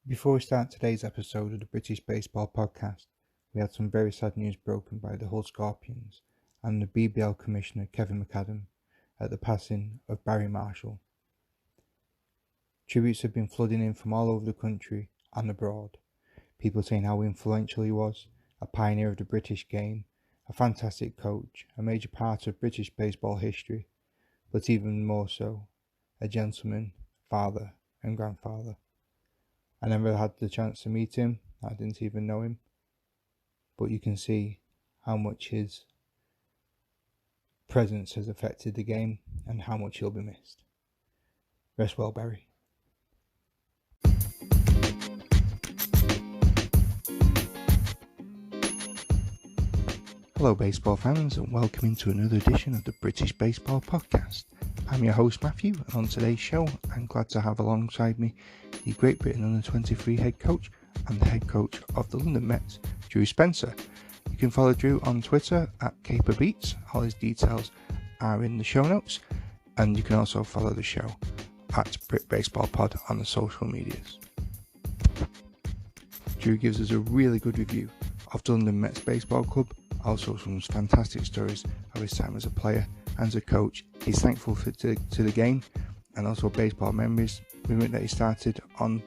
Before we start today's episode of the British Baseball Podcast, we had some very sad news broken by the Hull Scorpions and the BBL Commissioner Kevin McAdam at the passing of Barry Marshall. Tributes have been flooding in from all over the country and abroad, people saying how influential he was, a pioneer of the British game, a fantastic coach, a major part of British baseball history, but even more so, a gentleman, father and grandfather. I never had the chance to meet him, I didn't even know him, but you can see how much his presence has affected the game and how much he'll be missed. Rest well, Barry. Hello baseball fans, and welcome into another edition of the British Baseball Podcast. I'm your host Matthew, and on today's show I'm glad to have alongside me the Great Britain u23 head coach and the head coach of the London Mets, Drew Spencer. You can follow Drew on Twitter at CaperBeats. All his details are in the show notes, and you can also follow the show at Brit Baseball Pod on the social medias. Drew gives us a really good review of the London Mets Baseball Club, also some fantastic stories of his time as a player and as a coach. He's thankful to the game and also baseball memories movement that he started on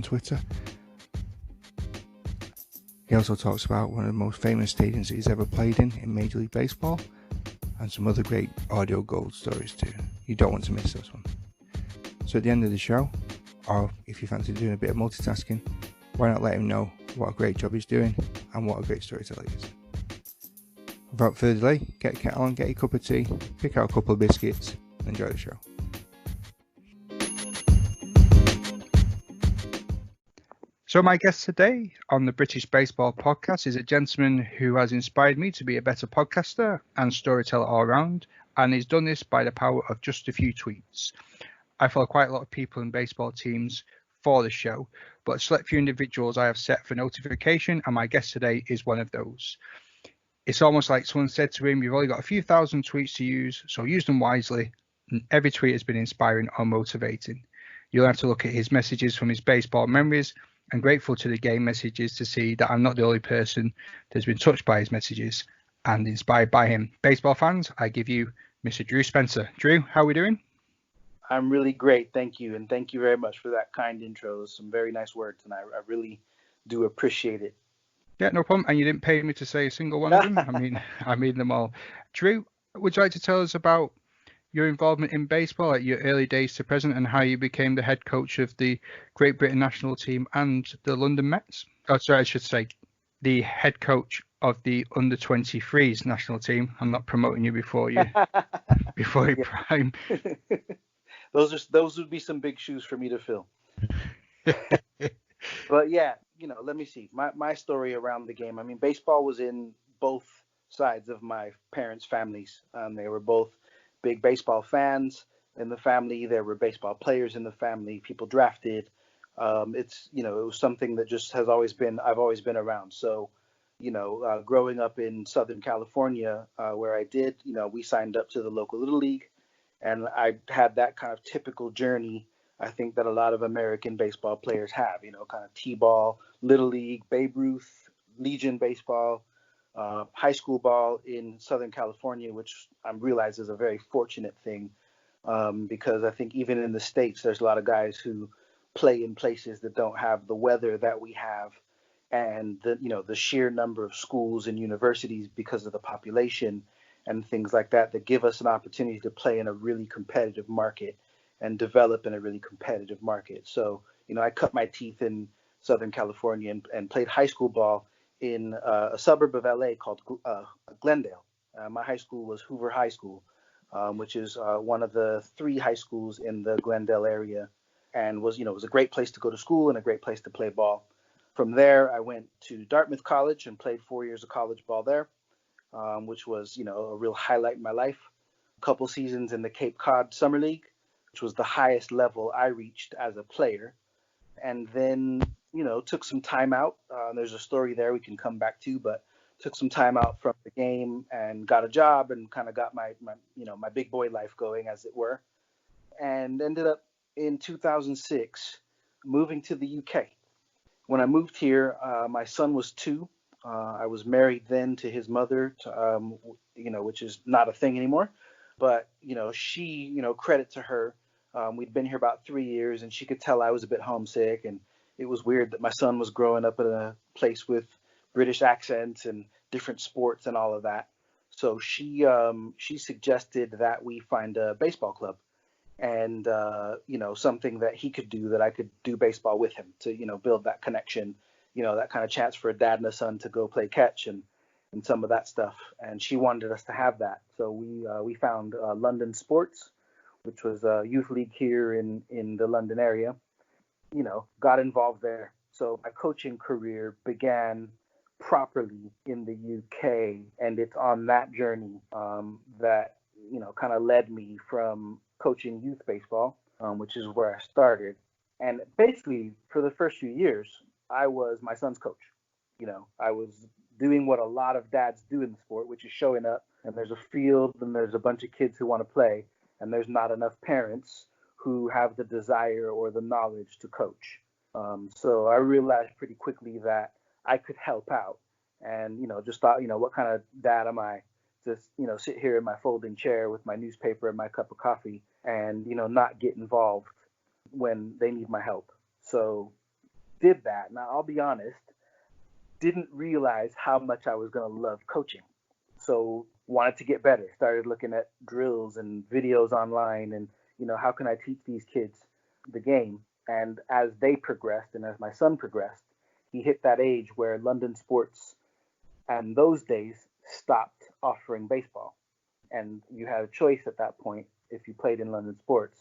Twitter. He also talks about one of the most famous stadiums that he's ever played in Major League Baseball and some other great audio gold stories too. You don't want to miss this one. So at the end of the show, or if you fancy doing a bit of multitasking, why not let him know what a great job he's doing and what a great storyteller he is. Without further delay, get a kettle on, get your cup of tea, pick out a couple of biscuits, and enjoy the show. So my guest today on the British Baseball Podcast is a gentleman who has inspired me to be a better podcaster and storyteller all around, and he's done this by the power of just a few tweets. I follow quite a lot of people in baseball teams for the show, but a select few individuals I have set for notification, and my guest today is one of those. It's almost like someone said to him, you've only got a few thousand tweets to use, so use them wisely. And every tweet has been inspiring or motivating. You'll have to look at his messages from his baseball memories and grateful to the game messages to see that I'm not the only person that's been touched by his messages and inspired by him. Baseball fans, I give you Mr. Drew Spencer. Drew, how are we doing? I'm really great, thank you, and thank you very much for that kind intro. Those some very nice words, and I really do appreciate it. Yeah, no problem. And you didn't pay me to say a single one of them. I mean them all. Drew, would you like to tell us about your involvement in baseball at your early days to present and how you became the head coach of the Great Britain national team and the London Mets? Oh, sorry, I should say the head coach of the under-23s national team. I'm not promoting you before you prime. Those would be some big shoes for me to fill. But yeah, let me see. My story around the game. I mean, baseball was in both sides of my parents' families. They were both big baseball fans in the family. There were baseball players in the family, people drafted. It was something that just has always been, I've always been around. So, growing up in Southern California, where I did, we signed up to the local Little League, and I had that kind of typical journey, I think, that a lot of American baseball players have, kind of T-ball, Little League, Babe Ruth, Legion baseball, high school ball in Southern California, which I realize is a very fortunate thing, because I think even in the States, there's a lot of guys who play in places that don't have the weather that we have, and the sheer number of schools and universities because of the population and things like that give us an opportunity to play in a really competitive market and develop in a really competitive market. So, I cut my teeth in Southern California and played high school ball in a suburb of LA called Glendale. My high school was Hoover High School, which is one of the 3 high schools in the Glendale area, and was a great place to go to school and a great place to play ball. From there, I went to Dartmouth College and played 4 years of college ball there, which was, a real highlight in my life. A couple seasons in the Cape Cod Summer League, which was the highest level I reached as a player. And then, took some time out. There's a story there we can come back to, but took some time out from the game and got a job and kind of got my big boy life going, as it were. And ended up in 2006 moving to the UK. When I moved here, my son was 2. I was married then to his mother, which is not a thing anymore. But she, credit to her. We'd been here about 3 years, and she could tell I was a bit homesick, and it was weird that my son was growing up in a place with British accents and different sports and all of that. So she suggested that we find a baseball club and something that he could do that I could do baseball with him to build that connection, that kind of chance for a dad and a son to go play catch and some of that stuff. And she wanted us to have that, so we found London Sports, which was a youth league here in the London area. Got involved there. So my coaching career began properly in the UK, and it's on that journey that kind of led me from coaching youth baseball, which is where I started. And basically, for the first few years, I was my son's coach. I was doing what a lot of dads do in the sport, which is showing up, and there's a field, and there's a bunch of kids who want to play, and there's not enough parents who have the desire or the knowledge to coach. So I realized pretty quickly that I could help out, and just thought, what kind of dad am I to sit here in my folding chair with my newspaper and my cup of coffee and not get involved when they need my help. So did that. Now I'll be honest, didn't realize how much I was going to love coaching. So wanted to get better. Started looking at drills and videos online and how can I teach these kids the game? And as they progressed and as my son progressed, he hit that age where London Sports and those days stopped offering baseball. And you had a choice at that point, if you played in London Sports,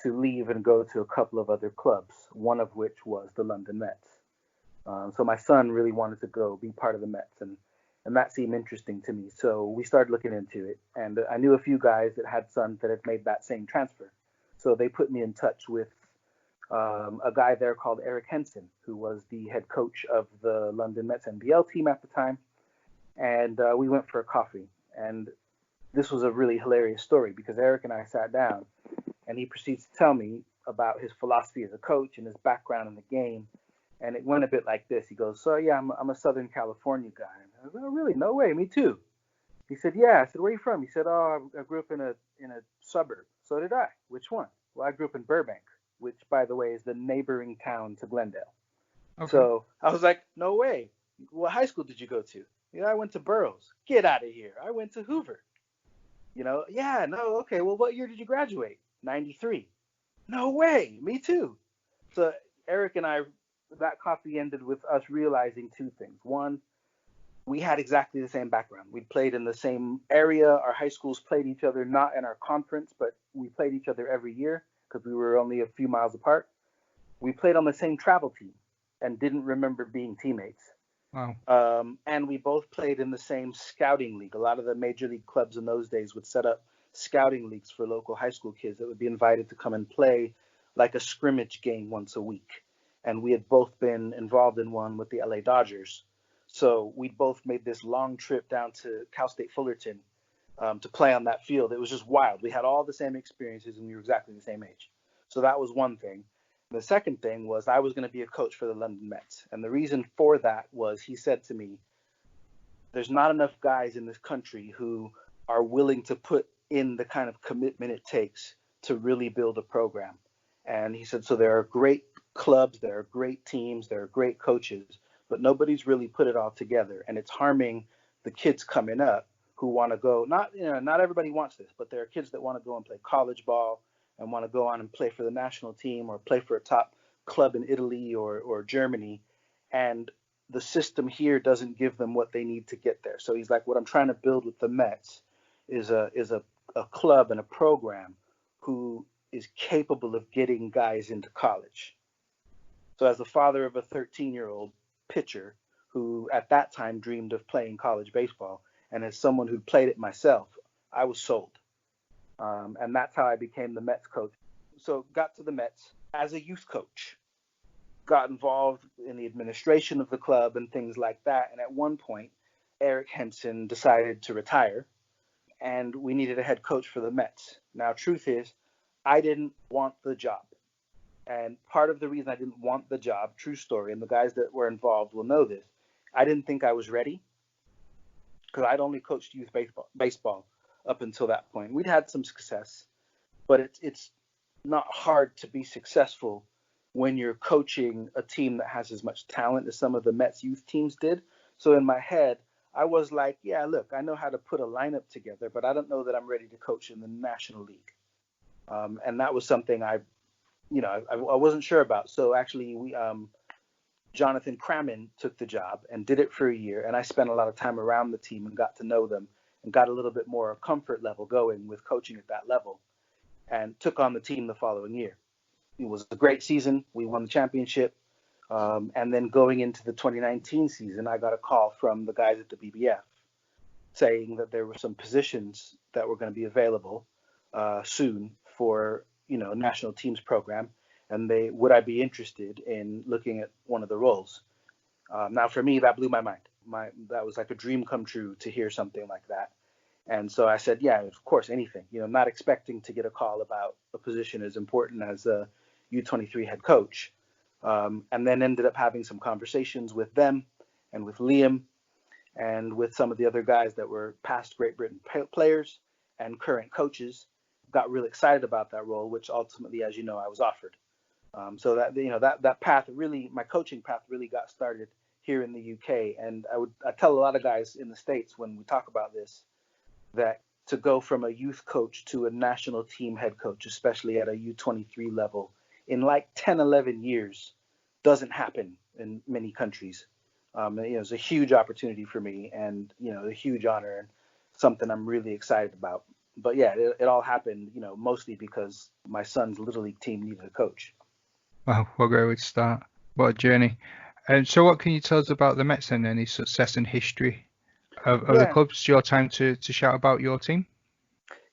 to leave and go to a couple of other clubs, one of which was the London Mets. So my son really wanted to go be part of the Mets, and that seemed interesting to me. So we started looking into it, and I knew a few guys that had sons that had made that same transfer. So they put me in touch with a guy there called Eric Henson, who was the head coach of the London Mets NBL team at the time. And we went for a coffee. And this was a really hilarious story because Eric and I sat down, and he proceeds to tell me about his philosophy as a coach and his background in the game. And it went a bit like this. He goes, so yeah, I'm a Southern California guy. And I was like, oh, really? No way. Me too. He said, yeah. I said, where are you from? He said, oh, I grew up in a suburb. So did I. Which one? Well, I grew up in Burbank, which, by the way, is the neighboring town to Glendale. Okay. So I was like, no way. What high school did you go to? I went to Burroughs. Get out of here. I went to Hoover. Yeah, no, okay. Well, what year did you graduate? 93. No way. Me too. So Eric and I, that coffee ended with us realizing two things. One, we had exactly the same background. We played in the same area. Our high schools played each other, not in our conference, but we played each other every year because we were only a few miles apart. We played on the same travel team and didn't remember being teammates. Wow. And we both played in the same scouting league. A lot of the major league clubs in those days would set up scouting leagues for local high school kids that would be invited to come and play like a scrimmage game once a week. And we had both been involved in one with the LA Dodgers. So we both made this long trip down to Cal State Fullerton to play on that field. It was just wild. We had all the same experiences and we were exactly the same age. So that was one thing. The second thing was I was going to be a coach for the London Mets. And the reason for that was he said to me, there's not enough guys in this country who are willing to put in the kind of commitment it takes to really build a program. And he said, so there are great clubs, there are great teams, there are great coaches, but nobody's really put it all together. And it's harming the kids coming up who want to go, not everybody wants this, but there are kids that want to go and play college ball and want to go on and play for the national team or play for a top club in Italy or Germany. And the system here doesn't give them what they need to get there. So he's like, what I'm trying to build with the Mets is a club and a program who is capable of getting guys into college. So as the father of a 13-year-old pitcher who at that time dreamed of playing college baseball, and as someone who played it myself, I was sold. And that's how I became the Mets coach. So got to the Mets as a youth coach, got involved in the administration of the club and things like that. And at one point, Eric Henson decided to retire, and we needed a head coach for the Mets. Now, truth is, I didn't want the job. And part of the reason I didn't want the job, true story, and the guys that were involved will know this, I didn't think I was ready because I'd only coached youth baseball up until that point. We'd had some success, but it's not hard to be successful when you're coaching a team that has as much talent as some of the Mets youth teams did. So in my head, I was like, yeah, look, I know how to put a lineup together, but I don't know that I'm ready to coach in the National League. And that was something I wasn't sure about. So actually, Jonathan Cramin took the job and did it for a year, and I spent a lot of time around the team and got to know them and got a little bit more comfort level going with coaching at that level, and took on the team the following year. It was a great season. We won the championship. And then going into the 2019 season, I got a call from the guys at the BBF saying that there were some positions that were going to be available soon for national teams program, and they would I be interested in looking at one of the roles. Now, for me, that blew my mind. That was like a dream come true to hear something like that. And so I said, yeah, of course, anything. Not expecting to get a call about a position as important as a U23 head coach. And then ended up having some conversations with them and with Liam and with some of the other guys that were past Great Britain players and current coaches. Got really excited about that role, which ultimately, as you know, I was offered. So that path really, my coaching path really got started here in the UK. And I tell a lot of guys in the States when we talk about this, that to go from a youth coach to a national team head coach, especially at a U23 level, in like 10, 11 years, doesn't happen in many countries. It's a huge opportunity for me, and a huge honor, and something I'm really excited about. But yeah, it all happened, mostly because my son's little league team needed a coach. Wow, what a great way to start. What a journey. And so what can you tell us about the Mets and any success and history of the Yeah, club? It's your time to shout about your team.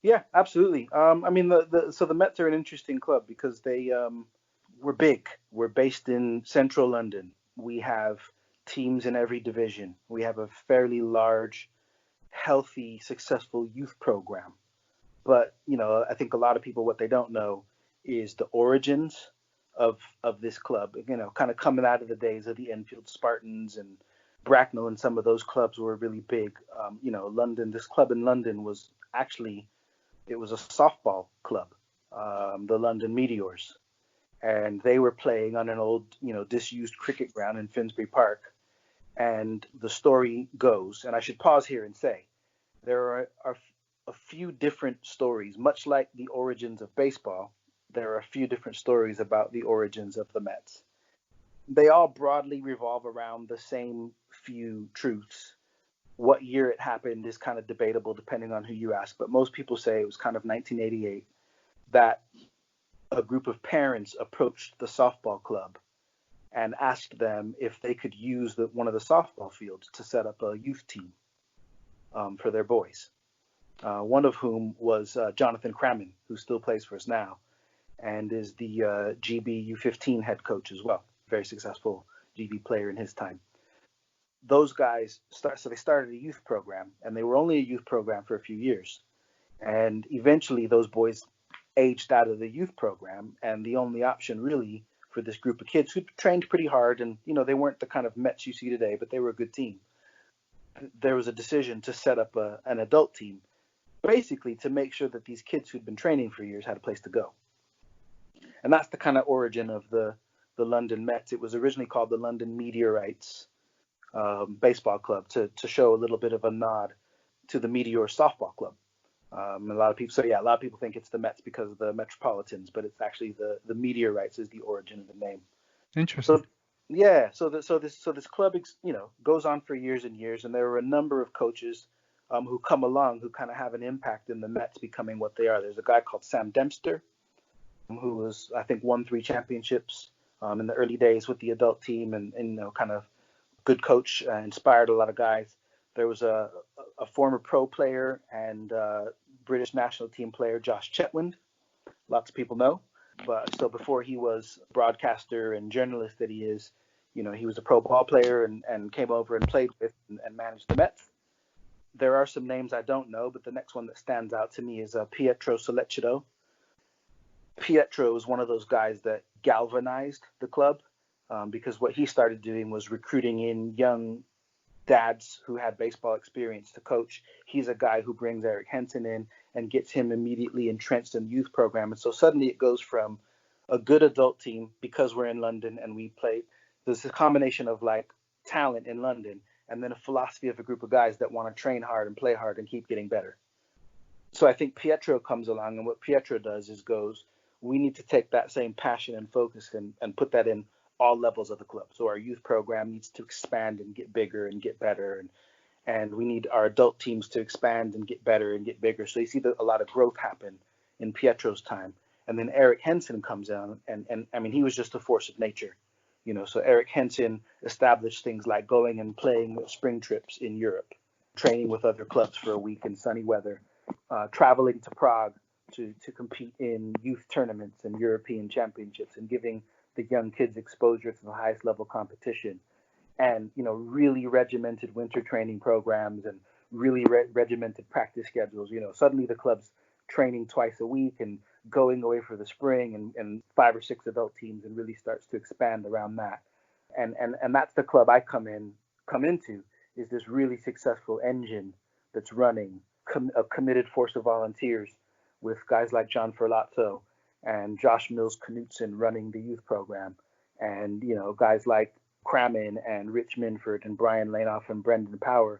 yeah, absolutely. I mean, the Mets are an interesting club because we're big. We're based in central London. We have teams in every division. We have a fairly large, healthy, successful youth program. But I think a lot of people, what they don't know is the origins of this club. Kind of coming out of the days of the Enfield Spartans and Bracknell, and some of those clubs were really big. London. This club in London was actually, it was a softball club, the London Meteors, and they were playing on an old, disused cricket ground in Finsbury Park. And the story goes, and I should pause here and say, there are a few different stories, much like the origins of baseball. There are a few different stories about the origins of the Mets. They all broadly revolve around the same few truths. What year it happened is kind of debatable depending on who you ask, but most people say it was kind of 1988 that a group of parents approached the softball club and asked them if they could use one of the softball fields to set up a youth team for their boys. One of whom was Jonathan Cramin, who still plays for us now, and is the GB U15 head coach as well. Very successful GB player in his time. Those guys they started a youth program, and they were only a youth program for a few years. And eventually those boys aged out of the youth program, and the only option really for this group of kids who trained pretty hard, and they weren't the kind of Mets you see today, but they were a good team. There was a decision to set up an adult team, basically to make sure that these kids who'd been training for years had a place to go. And that's the kind of origin of the London Mets. It was originally called the London Meteorites Baseball Club to show a little bit of a nod to the Meteor Softball Club. A lot of people think it's the Mets because of the Metropolitans, but it's actually the Meteorites is the origin of the name. Interesting. So yeah, so this club goes on for years and years, and there are a number of coaches who come along who kind of have an impact in the Mets becoming what they are. There's a guy called Sam Dempster, who was, I think, won 3 championships in the early days with the adult team, and kind of good coach, inspired a lot of guys. There was a former pro player and British national team player, Josh Chetwynd. Lots of people know. But so before he was broadcaster and journalist that he is, he was a pro ball player and came over and played with and managed the Mets. There are some names I don't know, but the next one that stands out to me is Pietro Solecito. Pietro is one of those guys that galvanized the club, because what he started doing was recruiting in young dads who had baseball experience to coach. He's a guy who brings Eric Henson in and gets him immediately entrenched in the youth program. And so suddenly it goes from a good adult team, because we're in London and we play, there's a combination of like talent in London and then a philosophy of a group of guys that want to train hard and play hard and keep getting better. So I think Pietro comes along, and what Pietro does is goes, we need to take that same passion and focus and put that in all levels of the club. So our youth program needs to expand and get bigger and get better, and we need our adult teams to expand and get better and get bigger. So you see a lot of growth happen in Pietro's time. And then Eric Henson comes in, and I mean, he was just a force of nature. So Eric Henson established things like going and playing spring trips in Europe, training with other clubs for a week in sunny weather, traveling to Prague to compete in youth tournaments and European championships, and giving the young kids exposure to the highest level competition, and really regimented winter training programs and really regimented practice schedules. Suddenly the club's training twice a week and going away for the spring, and 5 or 6 adult teams, and really starts to expand around that. And that's the club I come into, is this really successful engine that's running, a committed force of volunteers with guys like John Ferlazzo and Josh Mills Knutson running the youth program, and guys like Cramin and Rich Minford and Brian Laneoff and Brendan Power,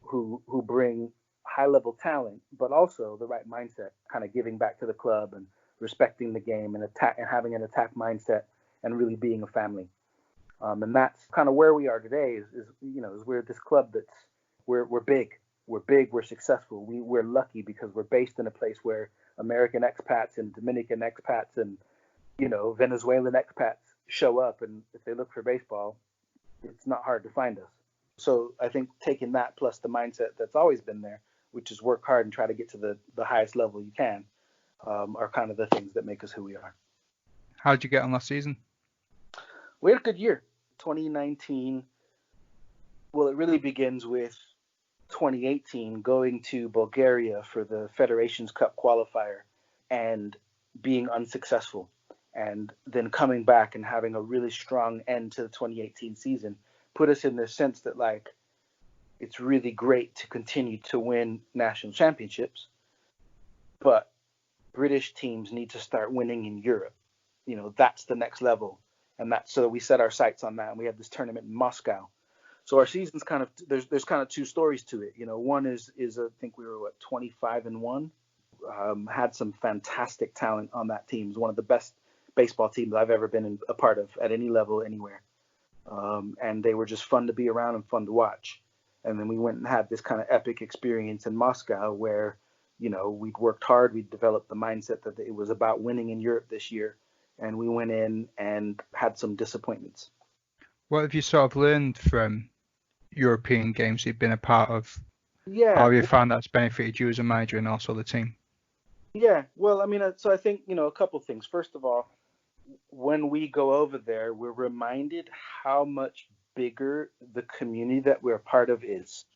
who bring high level talent, but also the right mindset, kind of giving back to the club and respecting the game and having an attack mindset and really being a family. And that's kind of where we are today. Is we're this club that's we're big. We're big. We're successful. We're lucky because we're based in a place where American expats and Dominican expats and Venezuelan expats show up, and if they look for baseball, it's not hard to find us. So I think taking that plus the mindset that's always been there, which is work hard and try to get to the highest level you can, are kind of the things that make us who we are. How'd you get on last season? We had a good year. 2019, well, it really begins with 2018 going to Bulgaria for the Federations Cup qualifier and being unsuccessful, and then coming back and having a really strong end to the 2018 season put us in the sense that, like, it's really great to continue to win national championships, but British teams need to start winning in Europe. That's the next level. And so we set our sights on that, and we had this tournament in Moscow. So our season's kind of, there's kind of 2 stories to it. One is I think we were 25-1. Had some fantastic talent on that team. It was one of the best baseball teams I've ever been a part of at any level anywhere. And they were just fun to be around and fun to watch. And then we went and had this kind of epic experience in Moscow where, we'd worked hard. We'd developed the mindset that it was about winning in Europe this year. And we went in and had some disappointments. What have you sort of learned from European games you've been a part of? Yeah. How have you found that's benefited you as a manager and also the team? Yeah. Well, I mean, so I think, a couple things. First of all, when we go over there, we're reminded how much bigger the community that we're a part of is,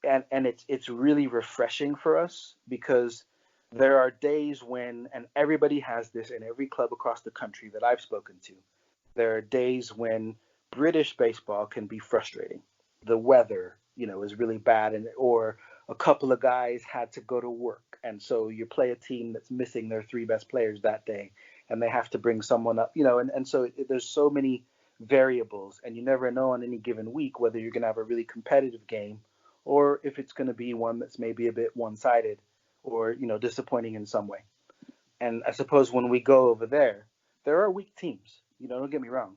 and it's really refreshing for us, because there are days when, and everybody has this in every club across the country that I've spoken to, there are days when British baseball can be frustrating. The weather, is really bad, or a couple of guys had to go to work, and so you play a team that's missing their 3 best players that day, and they have to bring someone up, and so there's so many variables, and you never know on any given week whether you're going to have a really competitive game, or if it's going to be one that's maybe a bit one-sided, or disappointing in some way. And I suppose when we go over there are weak teams. Don't get me wrong.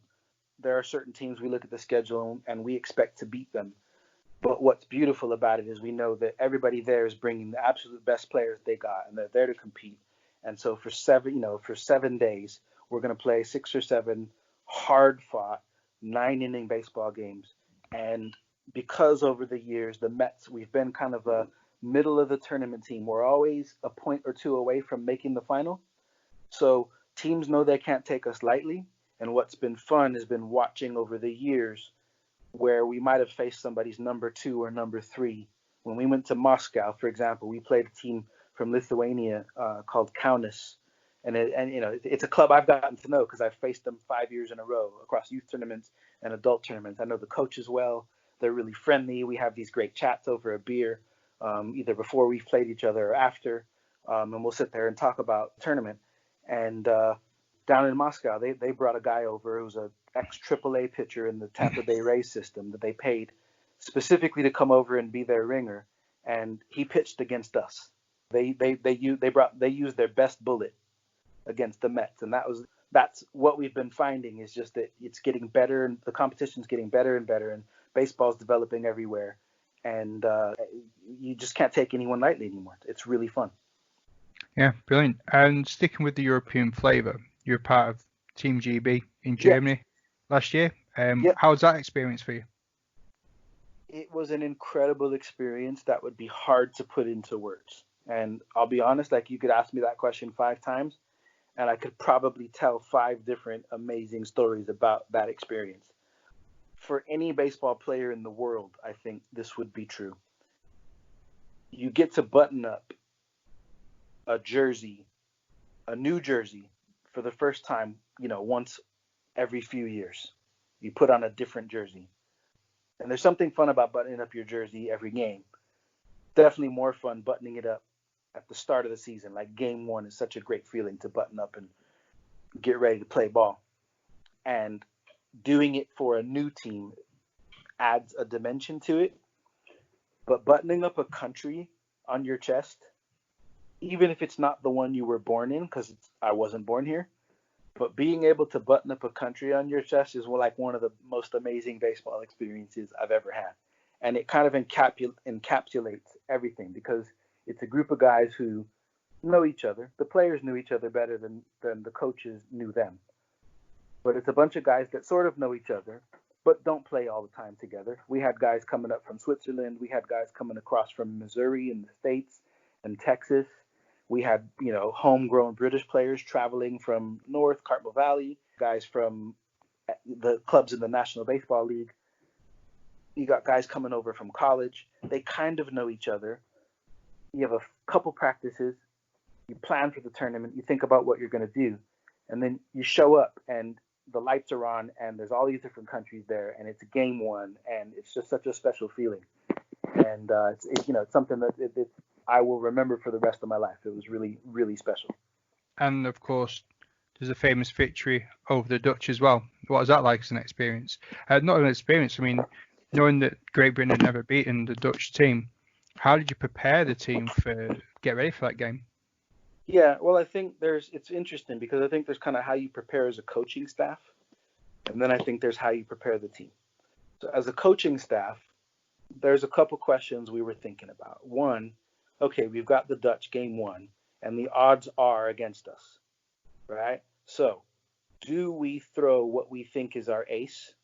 There are certain teams we look at the schedule and we expect to beat them. But what's beautiful about it is we know that everybody there is bringing the absolute best players they got, and they're there to compete. And so for 7 days, we're going to play 6 or 7 hard-fought 9-inning baseball games. And because over the years, the Mets, we've been kind of a middle of the tournament team. We're always a point or 2 away from making the final. So teams know they can't take us lightly. And what's been fun has been watching over the years where we might have faced somebody's number 2 or number 3. When we went to Moscow, for example, we played a team from Lithuania called Kaunas, And it's a club I've gotten to know because I've faced them 5 years in a row across youth tournaments and adult tournaments. I know the coaches well. They're really friendly. We have these great chats over a beer, either before we've played each other or after, and we'll sit there and talk about the tournament. And down in Moscow, they brought a guy over who's a ex AAA pitcher in the Tampa Bay Rays system that they paid specifically to come over and be their ringer, and he pitched against us. They used their best bullet against the Mets, and that's what we've been finding is just that it's getting better, and the competition's getting better and better, and baseball's developing everywhere, and you just can't take anyone lightly anymore. It's really fun. Yeah, brilliant. And sticking with the European flavour, you're part of Team GB in Germany last year. How was that experience for you? It was an incredible experience that would be hard to put into words. And I'll be honest, like, you could ask me that question 5 times, and I could probably tell 5 different amazing stories about that experience. For any baseball player in the world, I think this would be true. You get to button up a jersey, a new jersey, for the first time, once every few years. You put on a different jersey. And there's something fun about buttoning up your jersey every game. Definitely more fun buttoning it up at the start of the season. Like game 1 is such a great feeling to button up and get ready to play ball. And doing it for a new team adds a dimension to it. But buttoning up a country on your chest, even if it's not the one you were born in, because I wasn't born here, but being able to button up a country on your chest is like one of the most amazing baseball experiences I've ever had. And it kind of encapsulates everything, because it's a group of guys who know each other. The players knew each other better than the coaches knew them. But it's a bunch of guys that sort of know each other, but don't play all the time together. We had guys coming up from Switzerland. We had guys coming across from Missouri in the States and Texas. We had, homegrown British players traveling from North Cartmel Valley, guys from the clubs in the National Baseball League. You got guys coming over from college. They kind of know each other. You have a couple practices. You plan for the tournament. You think about what you're going to do. And then you show up and the lights are on and there's all these different countries there and it's game 1 and it's just such a special feeling. And it's something that I will remember for the rest of my life. It was really, really special. And of course, there's a famous victory over the Dutch as well. What was that like as an experience? Not an experience, I mean, knowing that Great Britain had never beaten the Dutch team, how did you prepare the team get ready for that game? Yeah, well, I think it's interesting because I think there's kind of how you prepare as a coaching staff, and then I think there's how you prepare the team. So as a coaching staff, there's a couple questions we were thinking about. One, okay, we've got the Dutch game 1, and the odds are against us, right? So do we throw what we think is our ace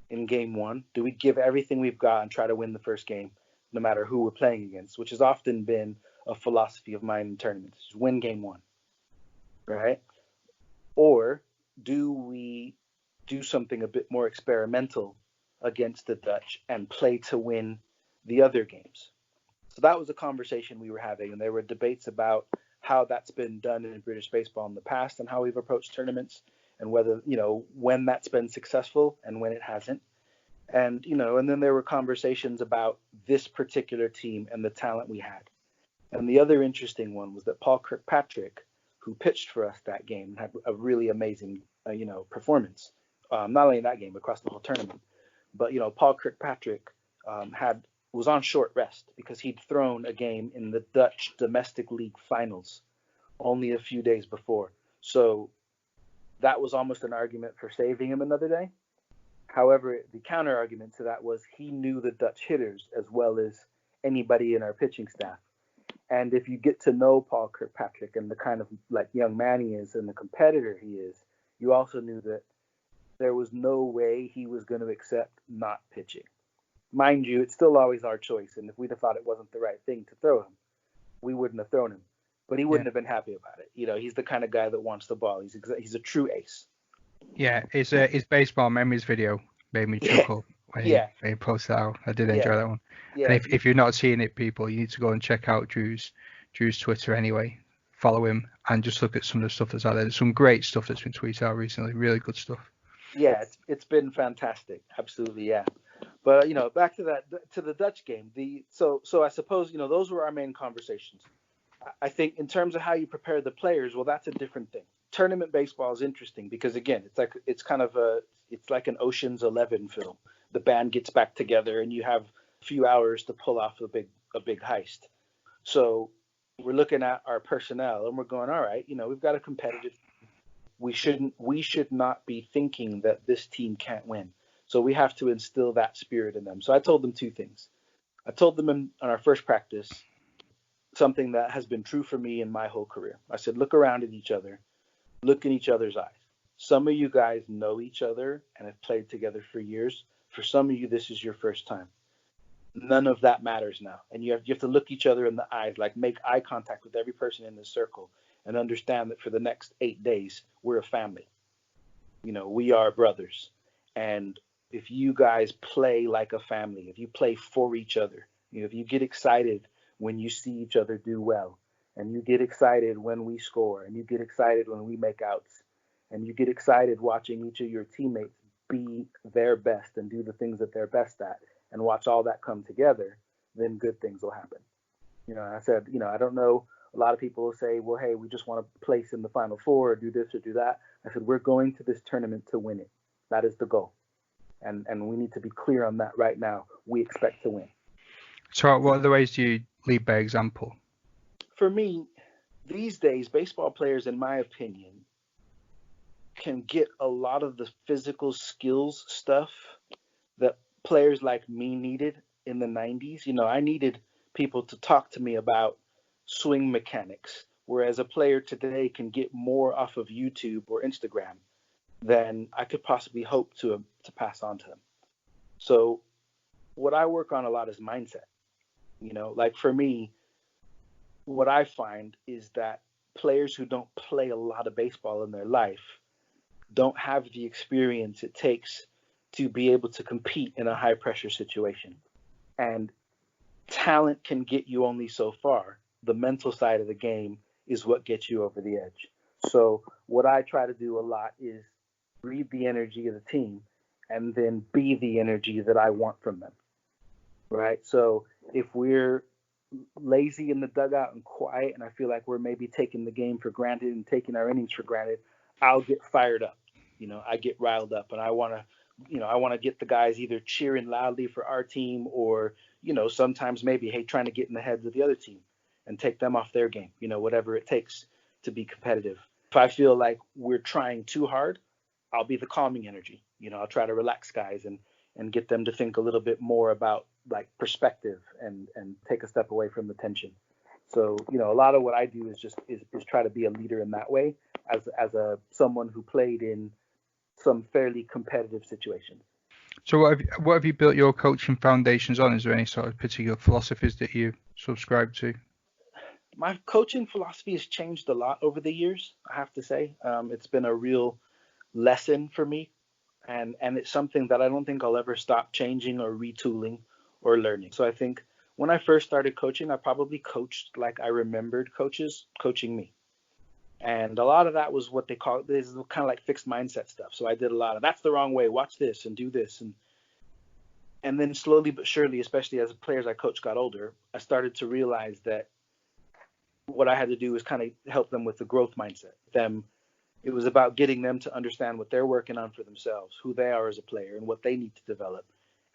in game 1? Do we give everything we've got and try to win the first game, no matter who we're playing against, which has often been a philosophy of mine in tournaments, is win game 1, right? Or do we do something a bit more experimental against the Dutch and play to win the other games? So that was a conversation we were having, and there were debates about how that's been done in British baseball in the past and how we've approached tournaments and whether, when that's been successful and when it hasn't. And, and then there were conversations about this particular team and the talent we had. And the other interesting one was that Paul Kirkpatrick, who pitched for us that game, had a really amazing, performance. Not only in that game, but across the whole tournament. But, Paul Kirkpatrick was on short rest because he'd thrown a game in the Dutch domestic league finals only a few days before. So that was almost an argument for saving him another day. However, the counter argument to that was he knew the Dutch hitters as well as anybody in our pitching staff. And if you get to know Paul Kirkpatrick and the kind of like young man he is and the competitor he is, you also knew that there was no way he was going to accept not pitching. Mind you, it's still always our choice. And if we'd have thought it wasn't the right thing to throw him, we wouldn't have thrown him. But he wouldn't have been happy about it. He's the kind of guy that wants the ball. He's a true ace. Yeah, his baseball memories video made me chuckle when he posted that out. I did enjoy that one. Yeah. And if you're not seeing it, people, you need to go and check out Drew's Twitter anyway. follow him and just look at some of the stuff that's out there. There's some great stuff that's been tweeted out recently. Really good stuff. Yeah, it's been fantastic. Absolutely, yeah. But back to the Dutch game. So I suppose those were our main conversations. I think in terms of how you prepare the players, well, that's a different thing. Tournament baseball is interesting because again, it's like an Ocean's 11 film. The band gets back together and you have a few hours to pull off a big heist. So we're looking at our personnel and we're going, all right, we've got a competitive. We should not be thinking that this team can't win. So we have to instill that spirit in them. So I told them two things. I told them on our first practice something that has been true for me in my whole career. I said, look around at each other, look in each other's eyes. Some of you guys know each other and have played together for years. For some of you, this is your first time. None of that matters now. And you have to look each other in the eyes, like make eye contact with every person in this circle and understand that for the next 8 days, we're a family. We are brothers. And if you guys play like a family, if you play for each other, if you get excited when you see each other do well, and you get excited when we score, and you get excited when we make outs, and you get excited watching each of your teammates be their best and do the things that they're best at, and watch all that come together, then good things will happen. I said, I don't know. A lot of people will say, well, hey, we just want to place in the Final Four or do this or do that. I said, we're going to this tournament to win it. That is the goal. And we need to be clear on that right now. We expect to win. So what other ways do you lead by example? For me, these days, baseball players, in my opinion, can get a lot of the physical skills stuff that players like me needed in the 90s. I needed people to talk to me about swing mechanics, whereas a player today can get more off of YouTube or Instagram than I could possibly hope to pass on to them. So what I work on a lot is mindset. Like for me, what I find is that players who don't play a lot of baseball in their life don't have the experience it takes to be able to compete in a high pressure situation. And talent can get you only so far. The mental side of the game is what gets you over the edge. So what I try to do a lot is read the energy of the team and then be the energy that I want from them. Right? So if we're lazy in the dugout and quiet and I feel like we're maybe taking the game for granted and taking our innings for granted, I'll get fired up. I get riled up and I want to get the guys either cheering loudly for our team or, sometimes maybe, hey, trying to get in the heads of the other team and take them off their game, whatever it takes to be competitive. If I feel like we're trying too hard, I'll be the calming energy. I'll try to relax guys and get them to think a little bit more about like perspective and take a step away from the tension. So, a lot of what I do is try to be a leader in that way as someone who played in some fairly competitive situations. So what have you built your coaching foundations on? Is there any sort of particular philosophies that you subscribe to? My coaching philosophy has changed a lot over the years, I have to say. It's been a real lesson for me. And it's something that I don't think I'll ever stop changing or retooling or learning. So I think when I first started coaching, I probably coached like I remembered coaches coaching me. And a lot of that was what they call this is kind of like fixed mindset stuff. So I did a lot of that's the wrong way. Watch this and do this. And then slowly but surely, especially as the players I coached got older, I started to realize that what I had to do was kind of help them with the growth mindset. It was about getting them to understand what they're working on for themselves, who they are as a player and what they need to develop,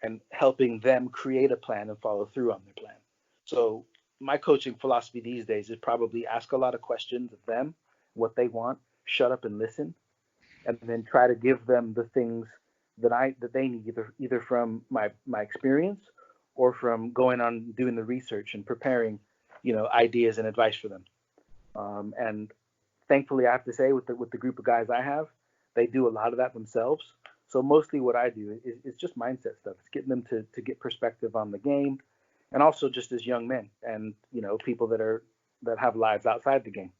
and helping them create a plan and follow through on their plan. So my coaching philosophy these days is probably ask a lot of questions of them, what they want, shut up and listen, and then try to give them the things that they need either from my experience or from going on doing the research and preparing, ideas and advice for them. And thankfully, I have to say, with the group of guys I have, they do a lot of that themselves. So mostly what I do is just mindset stuff. It's getting them to get perspective on the game, and also just as young men and people that have lives outside the game.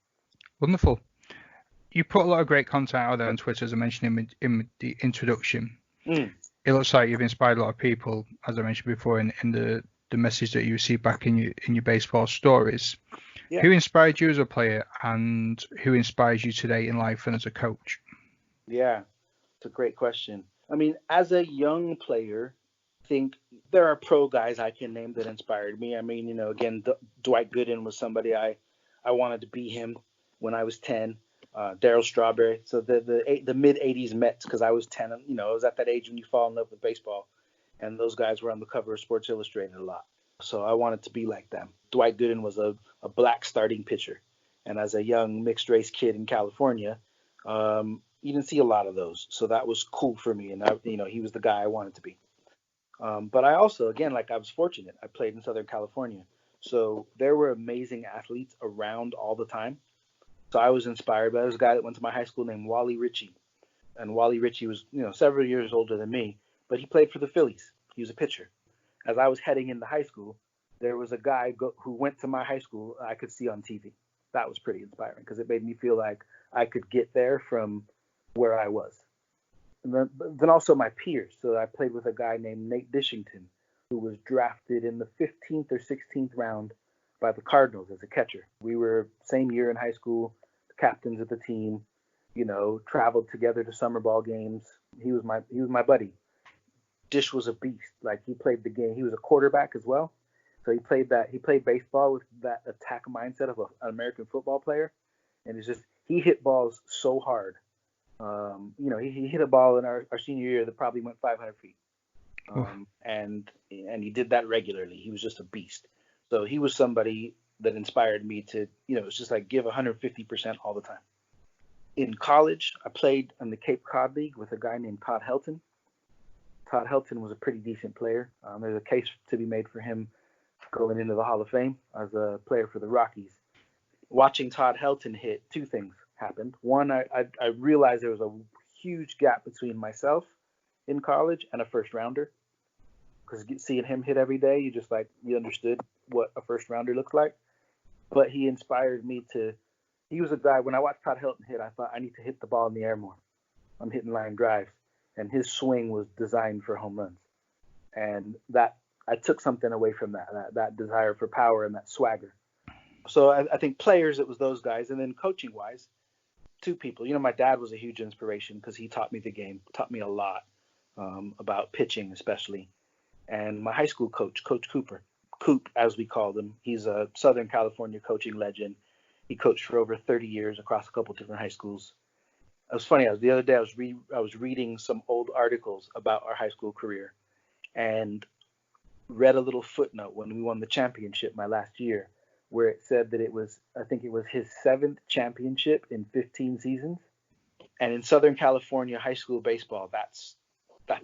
Wonderful. You put a lot of great content out there on Twitter, as I mentioned in the introduction. It looks like you've inspired a lot of people, as I mentioned before, in the message that you receive back in your baseball stories. Yeah. Who inspired you as a player, and who inspires you today in life and as a coach? Yeah. It's a great question. I mean, as a young player, I think there are pro guys I can name that inspired me. I mean, again, Dwight Gooden was somebody I wanted to be him when I was 10. Darryl Strawberry. So the mid 80s Mets, because I was 10. I was at that age when you fall in love with baseball, and those guys were on the cover of Sports Illustrated a lot. So I wanted to be like them. Dwight Gooden was a black starting pitcher, and as a young mixed race kid in California, you didn't see a lot of those. So that was cool for me, and he was the guy I wanted to be. But I also, again, like I was fortunate. I played in Southern California, so there were amazing athletes around all the time. So I was inspired by this guy that went to my high school named Wally Ritchie, and Wally Ritchie was several years older than me, but he played for the Phillies. He was a pitcher. As I was heading into high school, there was a guy who went to my high school I could see on TV. That was pretty inspiring because it made me feel like I could get there from where I was. And then also my peers. So I played with a guy named Nate Dishington, who was drafted in the 15th or 16th round by the Cardinals as a catcher. We were same year in high school, captains of the team, traveled together to summer ball games. He was my buddy. Dish was a beast. Like he played the game. He was a quarterback as well. So he played baseball with that attack mindset of an American football player. And it's just he hit balls so hard. He hit a ball in our senior year that probably went 500 feet. And he did that regularly. He was just a beast. So he was somebody that inspired me to, it's just like give 150% all the time. In college, I played in the Cape Cod League with a guy named Todd Helton. Todd Helton was a pretty decent player. There's a case to be made for him going into the Hall of Fame as a player for the Rockies. Watching Todd Helton hit, two things happened. One, I realized there was a huge gap between myself in college and a first rounder. Because seeing him hit every day, you understood what a first rounder looks like. But he inspired me he was a guy, when I watched Todd Helton hit, I thought I need to hit the ball in the air more. I'm hitting line drives. And his swing was designed for home runs. And that I took something away from that desire for power and that swagger. So I think players, it was those guys. And then coaching wise, two people. My dad was a huge inspiration because he taught me the game, taught me a lot about pitching especially. And my high school coach, Coach Cooper, Coop as we called him, he's a Southern California coaching legend. He coached for over 30 years across a couple different high schools. It was funny. The other day I was reading some old articles about our high school career, and read a little footnote when we won the championship my last year, where it said that I think it was his 7th championship in 15 seasons. And in Southern California high school baseball, that's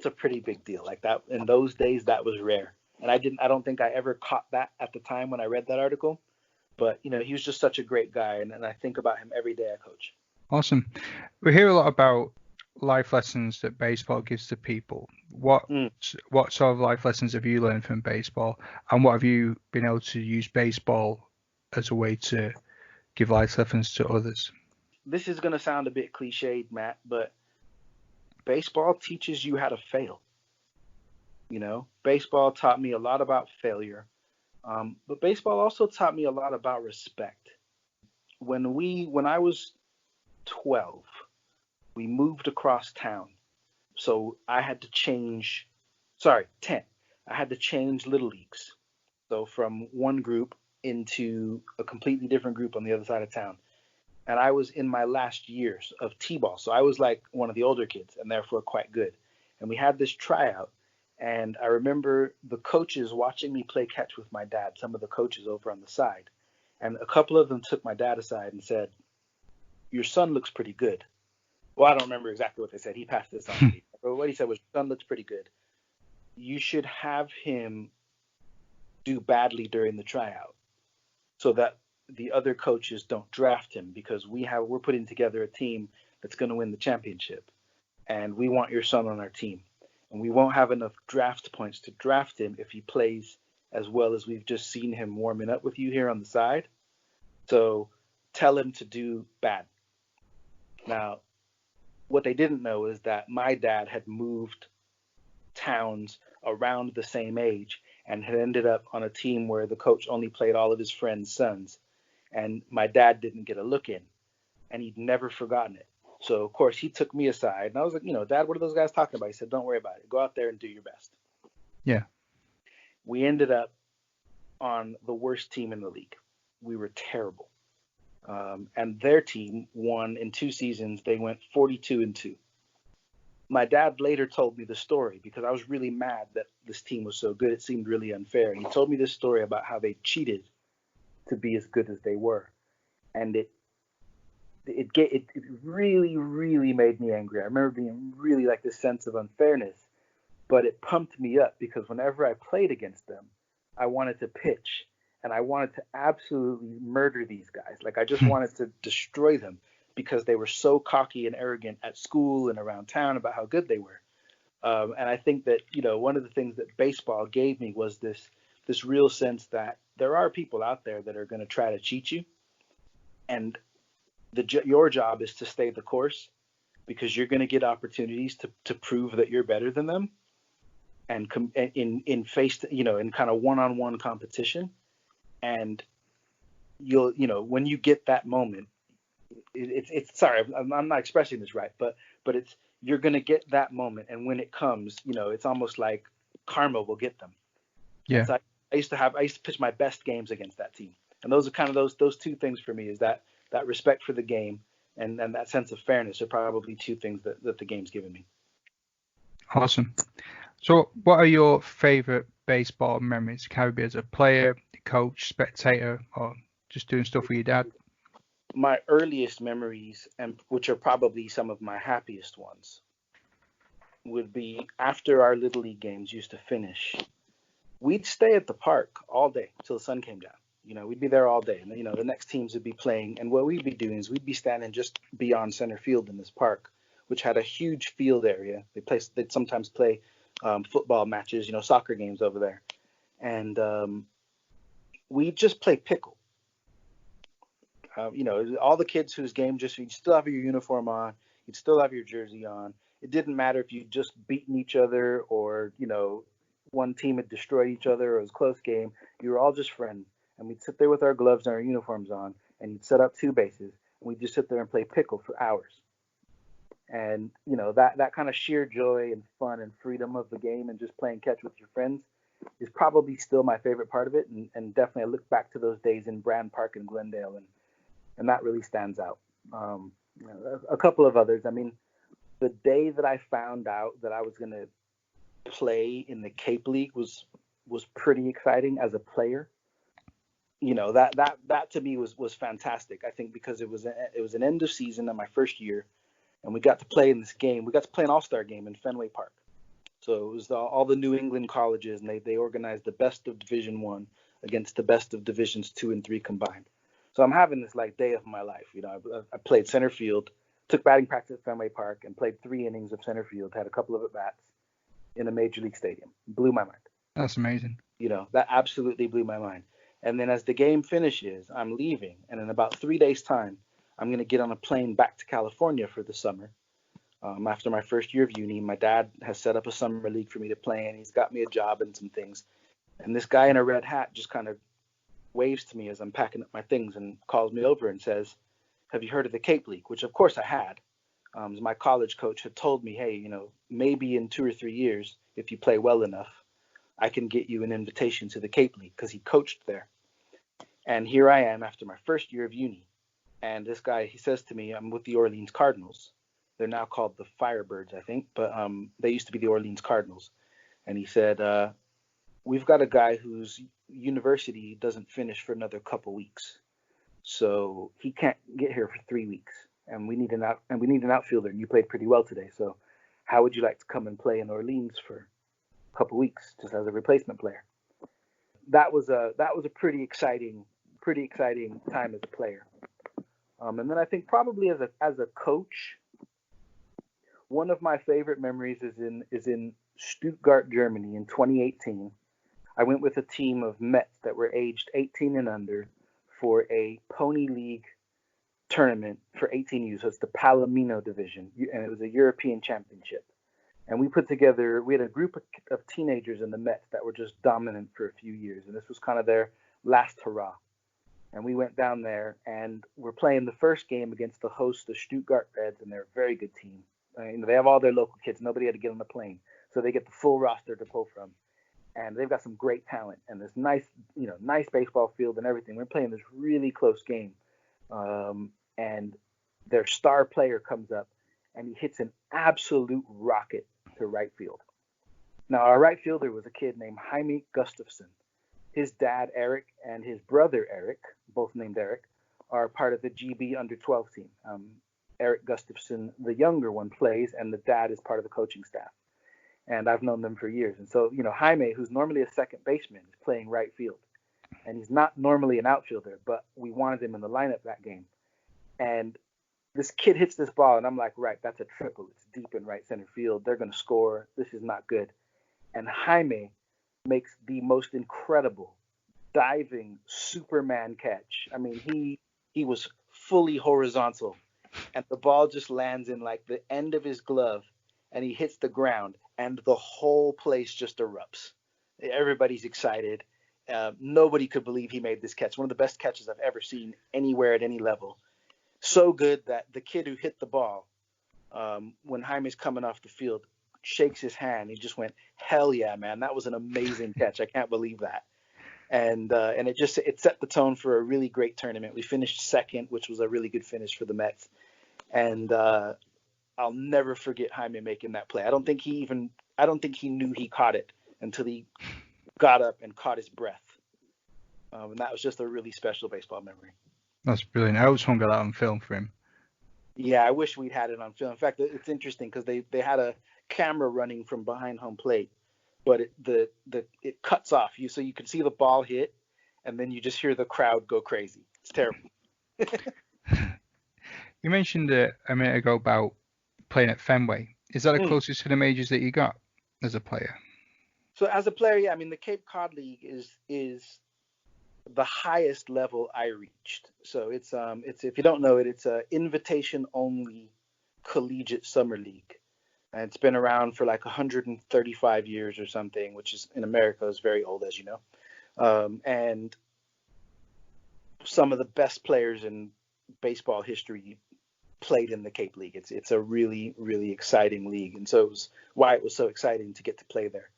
a pretty big deal. Like that in those days, that was rare. And I don't think I ever caught that at the time when I read that article. But he was just such a great guy, and I think about him every day I coach. Awesome. We hear a lot about life lessons that baseball gives to people. What sort of life lessons have you learned from baseball, and what have you been able to use baseball as a way to give life lessons to others? This is going to sound a bit cliched, Matt, but baseball teaches you how to fail. Baseball taught me a lot about failure, but baseball also taught me a lot about respect. When I was 12, we moved across town. So I had to change, 10. I had to change little leagues. So from one group into a completely different group on the other side of town. And I was in my last years of T-ball. So I was like one of the older kids and therefore quite good. And we had this tryout. And I remember the coaches watching me play catch with my dad, some of the coaches over on the side. And a couple of them took my dad aside and said, "Your son looks pretty good." Well, I don't remember exactly what they said. He passed this on to me. But what he said was, "Your son looks pretty good. You should have him do badly during the tryout so that the other coaches don't draft him, because we're putting together a team that's going to win the championship. And we want your son on our team. And we won't have enough draft points to draft him if he plays as well as we've just seen him warming up with you here on the side. So tell him to do bad." Now, what they didn't know is that my dad had moved towns around the same age and had ended up on a team where the coach only played all of his friends' sons. and my dad didn't get a look in, and he'd never forgotten it. So of course he took me aside, and I was like, Dad, what are those guys talking about? He said, don't worry about it. Go out there and do your best. Yeah. We ended up on the worst team in the league. We were terrible. And their team won in 2 seasons. They went 42-2. My dad later told me the story because I was really mad that this team was so good. It seemed really unfair. And he told me this story about how they cheated to be as good as they were. And it really, really made me angry. I remember being really like this sense of unfairness, but it pumped me up because whenever I played against them, I wanted to pitch and I wanted to absolutely murder these guys. Like I just wanted to destroy them because they were so cocky and arrogant at school and around town about how good they were. And I think that, one of the things that baseball gave me was this real sense that there are people out there that are going to try to cheat you. And your job is to stay the course because you're going to get opportunities to prove that you're better than them and in face, in kind of one-on-one competition. And you'll, when you get that moment, it's sorry, I'm not expressing this right, but it's, you're going to get that moment. And when it comes, it's almost like karma will get them. Yeah. And so I used to pitch my best games against that team. And those are kind of those two things for me, is that respect for the game and that sense of fairness are probably two things that the game's given me. Awesome. So what are your favorite baseball memories? Can it be as a player, coach, spectator, or just doing stuff with your dad? My earliest memories, and which are probably some of my happiest ones, would be after our Little League games used to finish. We'd stay at the park all day till the sun came down. We'd be there all day. And, the next teams would be playing. And what we'd be doing is we'd be standing just beyond center field in this park, which had a huge field area. They'd sometimes play football matches, soccer games over there. And we'd just play pickle. All the kids whose game you'd still have your uniform on, you'd still have your jersey on. It didn't matter if you'd just beaten each other or, one team had destroyed each other or it was a close game. You were all just friends. And we'd sit there with our gloves and our uniforms on, and you'd set up two bases, and we'd just sit there and play pickle for hours. And, that kind of sheer joy and fun and freedom of the game and just playing catch with your friends is probably still my favorite part of it. And definitely I look back to those days in Brand Park in Glendale, and that really stands out. A couple of others. I mean, the day that I found out that I was going to play in the Cape League was pretty exciting as a player. That to me was fantastic. I think because it was an end of season in my first year, and we got to play in this game. We got to play an all-star game in Fenway Park. So it was all the New England colleges, and they organized the best of Division I against the best of Divisions 2 and 3 combined. So I'm having this like day of my life. I played center field, took batting practice at Fenway Park, and played 3 innings of center field. Had a couple of at bats in a major league stadium. Blew my mind. That's amazing. That absolutely blew my mind. And then as the game finishes, I'm leaving. And in about 3 days' time, I'm going to get on a plane back to California for the summer. After my first year of uni, my dad has set up a summer league for me to play in. He's got me a job and some things. And this guy in a red hat just kind of waves to me as I'm packing up my things and calls me over and says, "Have you heard of the Cape League?" Which, of course, I had. My college coach had told me, hey, maybe in 2 or 3 years, if you play well enough, I can get you an invitation to the Cape League, because he coached there. And here I am after my first year of uni. And this guy, he says to me, I'm with the Orleans Cardinals. They're now called the Firebirds, I think, but they used to be the Orleans Cardinals. And he said, we've got a guy whose university doesn't finish for another couple weeks. So he can't get here for 3 weeks. And we need an outfielder, and you played pretty well today. So how would you like to come and play in Orleans for a couple weeks just as a replacement player? That was a pretty exciting time as a player. And then I think probably as a coach, one of my favorite memories is in Stuttgart, Germany in 2018. I went with a team of Mets that were aged 18 and under for a Pony League tournament for 18U. So it's the Palomino division, and it was a European championship. And we had a group of teenagers in the Mets that were just dominant for a few years. And this was kind of their last hurrah. And we went down there and we're playing the first game against the host, the Stuttgart Reds, and they're a very good team. They have all their local kids. Nobody had to get on the plane, so they get the full roster to pull from. And they've got some great talent and this nice, nice baseball field and everything. We're playing this really close game, and their star player comes up and he hits an absolute rocket to right field. Now, our right fielder was a kid named Jaime Gustafson. His dad, Eric, and his brother, Eric, both named Eric, are part of the GB under-12 team. Eric Gustafson, the younger one, plays, and the dad is part of the coaching staff. And I've known them for years. And so, Jaime, who's normally a second baseman, is playing right field. And he's not normally an outfielder, but we wanted him in the lineup that game. And this kid hits this ball, and I'm like, right, that's a triple. It's deep in right center field. They're going to score. This is not good. And Jaime makes the most incredible diving Superman catch. I mean, he was fully horizontal, and the ball just lands in like the end of his glove, and he hits the ground, and the whole place just erupts. Everybody's excited. Nobody could believe he made this catch. One of the best catches I've ever seen anywhere at any level. So good that the kid who hit the ball, when Jaime's coming off the field, shakes his hand. He just went, "Hell yeah, man! That was an amazing catch. I can't believe that." And it set the tone for a really great tournament. We finished second, which was a really good finish for the Mets. And I'll never forget Jaime making that play. I don't think he knew he caught it until he got up and caught his breath. And that was just a really special baseball memory. That's brilliant. I always hung that on film for him. Yeah, I wish we'd had it on film. In fact, it's interesting because they had a camera running from behind home plate, but it cuts off you, so you can see the ball hit, and then you just hear the crowd go crazy. It's terrible. You mentioned a minute ago about playing at Fenway. Is that the closest to the majors that you got as a player? So as a player, yeah, I mean the Cape Cod League is the highest level I reached. So it's if you don't know it, it's a invitation only collegiate summer league. And it's been around for like 135 years or something, which is in America is very old, as you know. And some of the best players in baseball history played in the Cape League. It's a really, really exciting league. And so it was why it was so exciting to get to play there.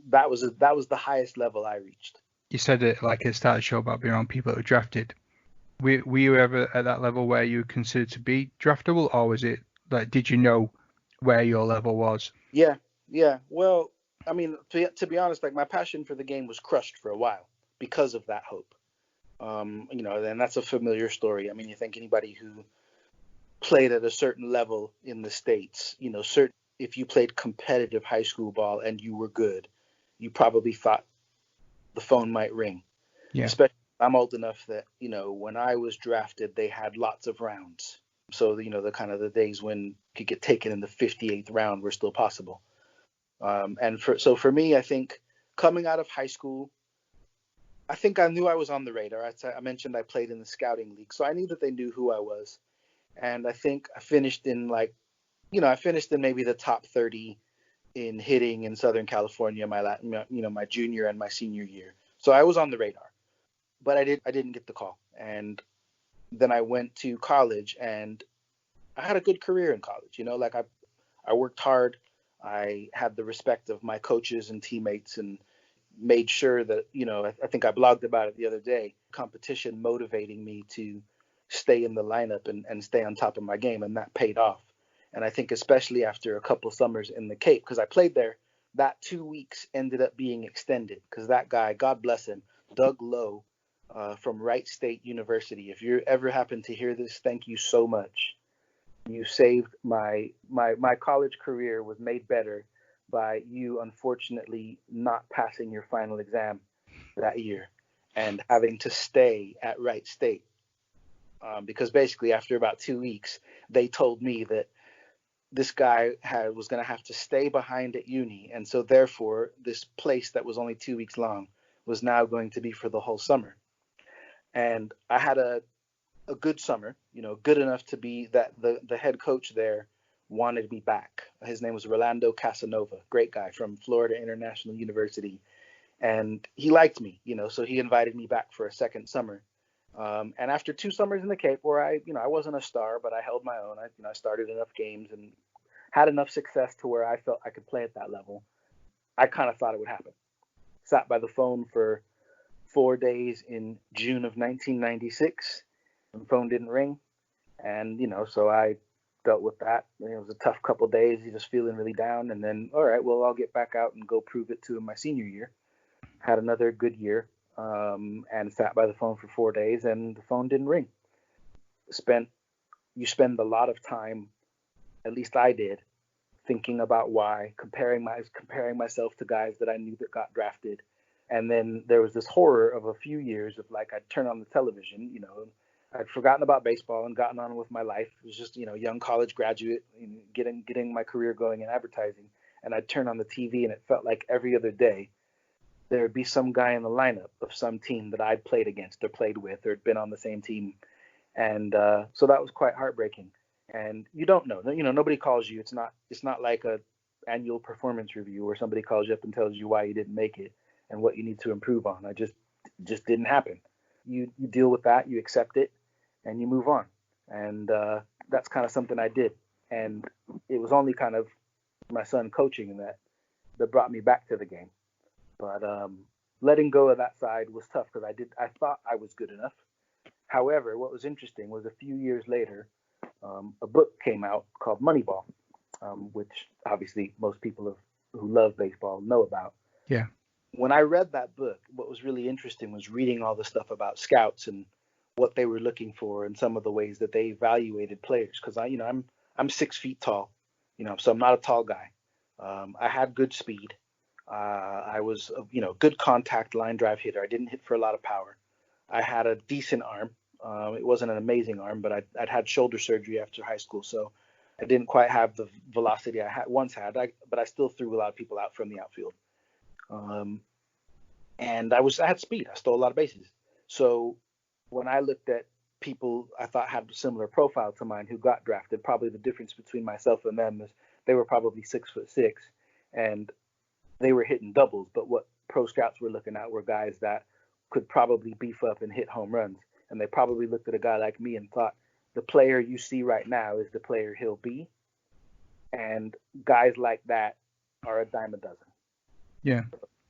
That was the highest level I reached. You said it like it started to show about being around people that were drafted. Were you ever at that level where you were considered to be draftable, or was it like, did you know where your level was? Yeah. Well, I mean, to be honest, like my passion for the game was crushed for a while because of that hope. And that's a familiar story. I mean, you think anybody who played at a certain level in the States, if you played competitive high school ball and you were good, you probably thought the phone might ring. Yeah. Especially I'm old enough that, when I was drafted, they had lots of rounds. So, the kind of the days when you could get taken in the 58th round were still possible. So for me, I think coming out of high school, I think I knew I was on the radar. I mentioned I played in the scouting league, so I knew that they knew who I was. And I think I finished in maybe the top 30 in hitting in Southern California my junior and my senior year. So I was on the radar, but I didn't get the call. And then I went to college, and I had a good career in college. I worked hard. I had the respect of my coaches and teammates, and made sure that, I think I blogged about it the other day, competition motivating me to stay in the lineup and stay on top of my game, and that paid off. And I think especially after a couple summers in the Cape, because I played there, that 2 weeks ended up being extended because that guy, God bless him, Doug Lowe, from Wright State University. If you ever happen to hear this, thank you so much. You saved my college career was made better by you unfortunately not passing your final exam that year and having to stay at Wright State. Because basically after about 2 weeks, they told me that this guy was going to have to stay behind at uni. And so therefore, this place that was only 2 weeks long was now going to be for the whole summer. And I had a good summer, good enough to be that the head coach there wanted me back. His name was Rolando Casanova, great guy from Florida International University. And he liked me, so he invited me back for a second summer. And after 2 summers in the Cape, where I wasn't a star, but I held my own. I started enough games and had enough success to where I felt I could play at that level. I kind of thought it would happen. Sat by the phone for 4 days in June of 1996, and the phone didn't ring, and so I dealt with that. It was a tough couple of days, just feeling really down, and then all right, well, I'll get back out and go prove it to him my senior year. Had another good year, and sat by the phone for 4 days, and the phone didn't ring. Spent You spend a lot of time, at least I did, thinking about why, comparing myself to guys that I knew that got drafted. And then there was this horror of a few years of like I'd turn on the television, I'd forgotten about baseball and gotten on with my life. It was just, young college graduate, getting my career going in advertising. And I'd turn on the TV and it felt like every other day there would be some guy in the lineup of some team that I'd played against or played with or had been on the same team. And so that was quite heartbreaking. And you don't know, nobody calls you. It's not like a annual performance review where somebody calls you up and tells you why you didn't make it and what you need to improve on. I just didn't happen. You deal with that, you accept it, and you move on. And that's kind of something I did. And it was only kind of my son coaching that brought me back to the game. But letting go of that side was tough because I thought I was good enough. However, what was interesting was a few years later, a book came out called Moneyball, which obviously most people who love baseball know about. Yeah. When I read that book, what was really interesting was reading all the stuff about scouts and what they were looking for and some of the ways that they evaluated players. Because I'm 6 feet tall, so I'm not a tall guy. I had good speed. I was good contact line drive hitter. I didn't hit for a lot of power. I had a decent arm. It wasn't an amazing arm, but I'd had shoulder surgery after high school, so I didn't quite have the velocity I once had. But I still threw a lot of people out from the outfield. And I had speed. I stole a lot of bases. So when I looked at people I thought had a similar profile to mine who got drafted, probably the difference between myself and them is they were probably 6'6", and they were hitting doubles. But what pro scouts were looking at were guys that could probably beef up and hit home runs. And they probably looked at a guy like me and thought, the player you see right now is the player he'll be. And guys like that are a dime a dozen. Yeah.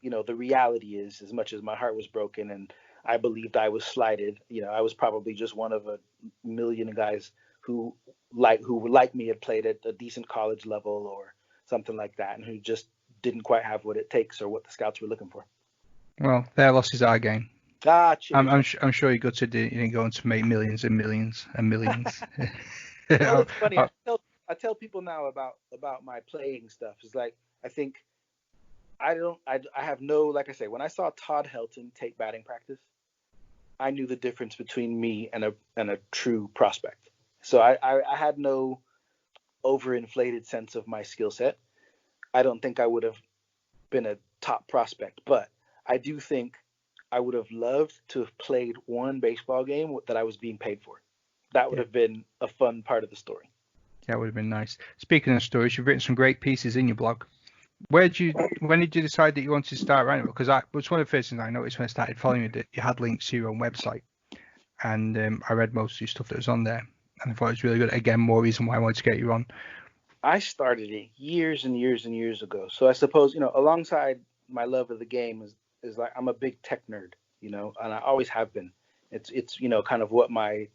The reality is, as much as my heart was broken and I believed I was slighted, I was probably just one of a million guys who like me had played at a decent college level or something like that, and who just didn't quite have what it takes or what the scouts were looking for. Well, their loss is our gain. I'm sure you're good to going to make millions and millions and millions. Well, it's funny. I tell people now about my playing stuff. It's like I think I have no, like I say, when I saw Todd Helton take batting practice, I knew the difference between me and a true prospect. So I had no overinflated sense of my skill set. I don't think I would have been a top prospect, but I do think I would have loved to have played one baseball game that I was being paid for. That would have been a fun part of the story. That would have been nice. Speaking of stories, you've written some great pieces in your blog. When did you decide that you wanted to start writing? Because it was one of the first things I noticed when I started following you, that you had links to your own website, and I read most of your stuff that was on there, and I thought it was really good. Again, more reason why I wanted to get you on. I started it years and years and years ago. So I suppose, alongside my love of the game is like I'm a big tech nerd, and I always have been. It's kind of what my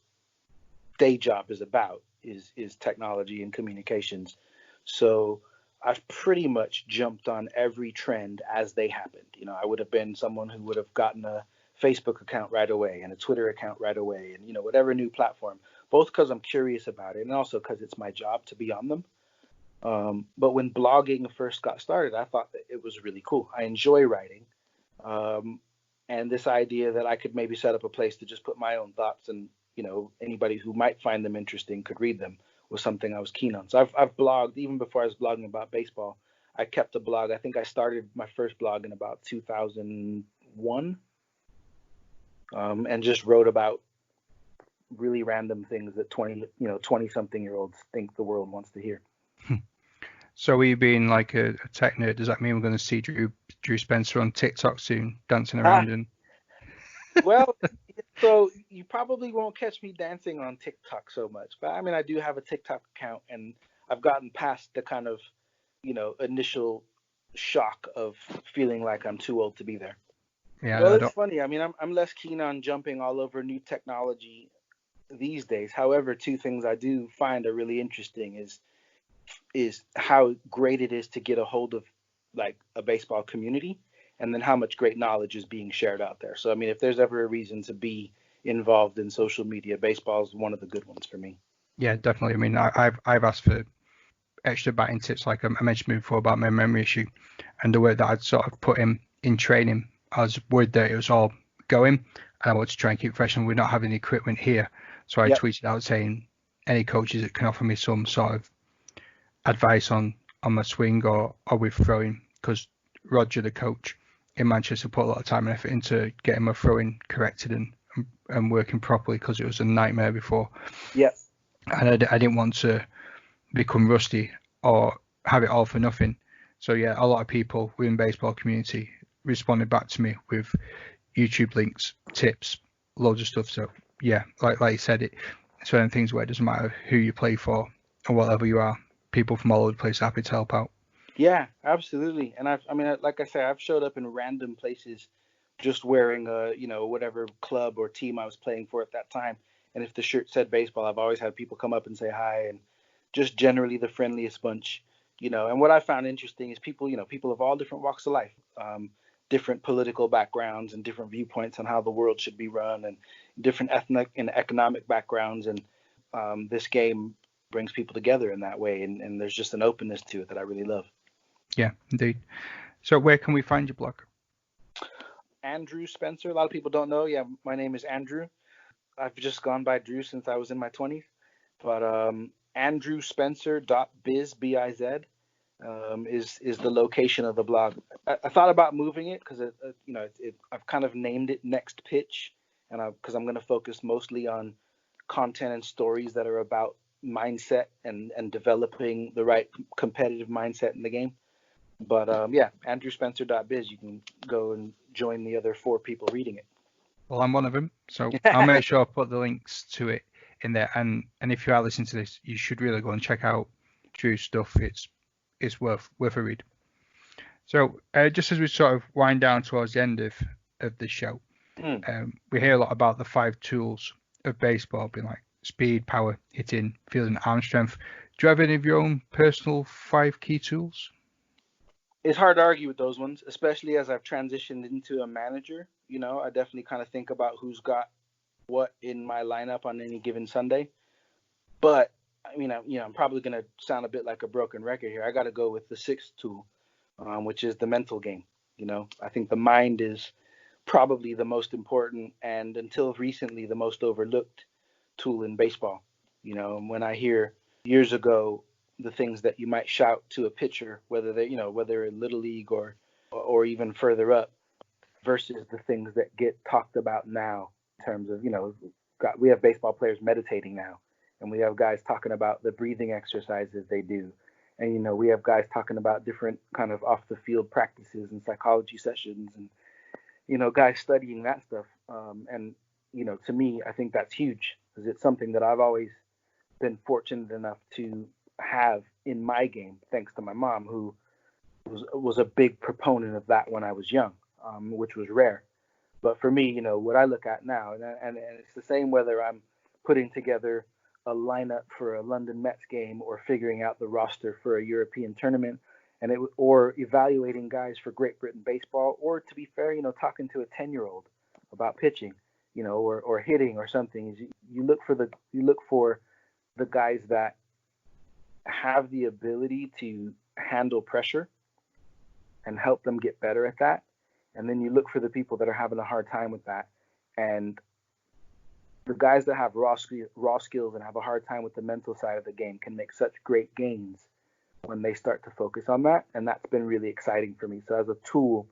day job is about is technology and communications. So I've pretty much jumped on every trend as they happened. I would have been someone who would have gotten a Facebook account right away and a Twitter account right away, and whatever new platform, both because I'm curious about it and also because it's my job to be on them. But when blogging first got started, I thought that it was really cool. I enjoy writing. And this idea that I could maybe set up a place to just put my own thoughts and, anybody who might find them interesting could read them was something I was keen on. So I've blogged even before I was blogging about baseball. I kept a blog. I think I started my first blog in about 2001, and just wrote about really random things that 20 something year olds think the world wants to hear. So we being like a tech nerd, does that mean we're going to see Drew Spencer on TikTok soon, dancing around? And Well, So you probably won't catch me dancing on TikTok so much, but I mean, I do have a TikTok account, and I've gotten past the kind of, initial shock of feeling like I'm too old to be there. Yeah, Well, I it's don't. funny. I mean, I'm less keen on jumping all over new technology these days. However, two things I do find are really interesting is how great it is to get a hold of like a baseball community, and then how much great knowledge is being shared out there. So I mean, if there's ever a reason to be involved in social media, baseball is one of the good ones for me. Yeah, definitely. I mean, I've asked for extra batting tips, like I mentioned before about my memory issue, and the work that I'd sort of put in training. I was worried that it was all going, and I wanted to try and keep fresh, and we're not having the equipment here. So I Yep. tweeted out saying any coaches that can offer me some sort of advice on my swing or with throwing, because Roger, the coach in Manchester, put a lot of time and effort into getting my throwing corrected and working properly, because it was a nightmare before, Yep. and I didn't want to become rusty or have it all for nothing. So yeah, a lot of people within the baseball community responded back to me with YouTube links, tips, loads of stuff. So yeah, like you said, it's one of the things where it doesn't matter who you play for or what level you are. People from all over the place are happy to help out. Yeah, absolutely. And I mean, like I say, I've showed up in random places just wearing whatever club or team I was playing for at that time. And if the shirt said baseball, I've always had people come up and say hi, and just generally the friendliest bunch. And what I found interesting is people, people of all different walks of life, different political backgrounds and different viewpoints on how the world should be run, and different ethnic and economic backgrounds. And this game brings people together in that way. And there's just an openness to it that I really love. Yeah, indeed. So where can we find your blog? Andrew Spencer. A lot of people don't know. Yeah, my name is Andrew. I've just gone by Drew since I was in my 20s. But andrewspencer.biz, B-I-Z, is the location of the blog. I thought about moving it because I've kind of named it Next Pitch, and because I'm going to focus mostly on content and stories that are about mindset and developing the right competitive mindset in the game. But yeah, andrewspencer.biz, you can go and join the other 4 people reading Well, I'm one of them, so I'll it. make sure I put the links to it in there. And if you are listening to this, you should really go and check out Drew's stuff. It's worth a read. So just as we sort of wind down towards the end of the show, we hear a lot about the 5 tools of baseball, being like speed, power, hitting, fielding, arm strength. Do you have any of your own personal 5 key tools? It's hard to argue with those ones, especially as I've transitioned into a manager. I definitely kind of think about who's got what in my lineup on any given Sunday. But I mean, I'm probably going to sound a bit like a broken record here. I got to go with the 6th tool, which is the mental game. I think the mind is probably the most important, and until recently, the most overlooked tool in baseball. When I hear years ago the things that you might shout to a pitcher, whether in little league or even further up, versus the things that get talked about now in terms of, we have baseball players meditating now, and we have guys talking about the breathing exercises they do. And, we have guys talking about different kind of off the field practices and psychology sessions, and, guys studying that stuff. And, to me, I think that's huge, because it's something that I've always been fortunate enough to have in my game, thanks to my mom, who was a big proponent of that when I was young, which was rare. But for me, what I look at now, and it's the same whether I'm putting together a lineup for a London Mets game, or figuring out the roster for a European tournament, or evaluating guys for Great Britain baseball, or to be fair, talking to a 10-year-old about pitching, or hitting or something. Is you look for the guys that have the ability to handle pressure and help them get better at that. And then you look for the people that are having a hard time with that. And the guys that have raw skills and have a hard time with the mental side of the game can make such great gains when they start to focus on that. And that's been really exciting for me. So as a tool,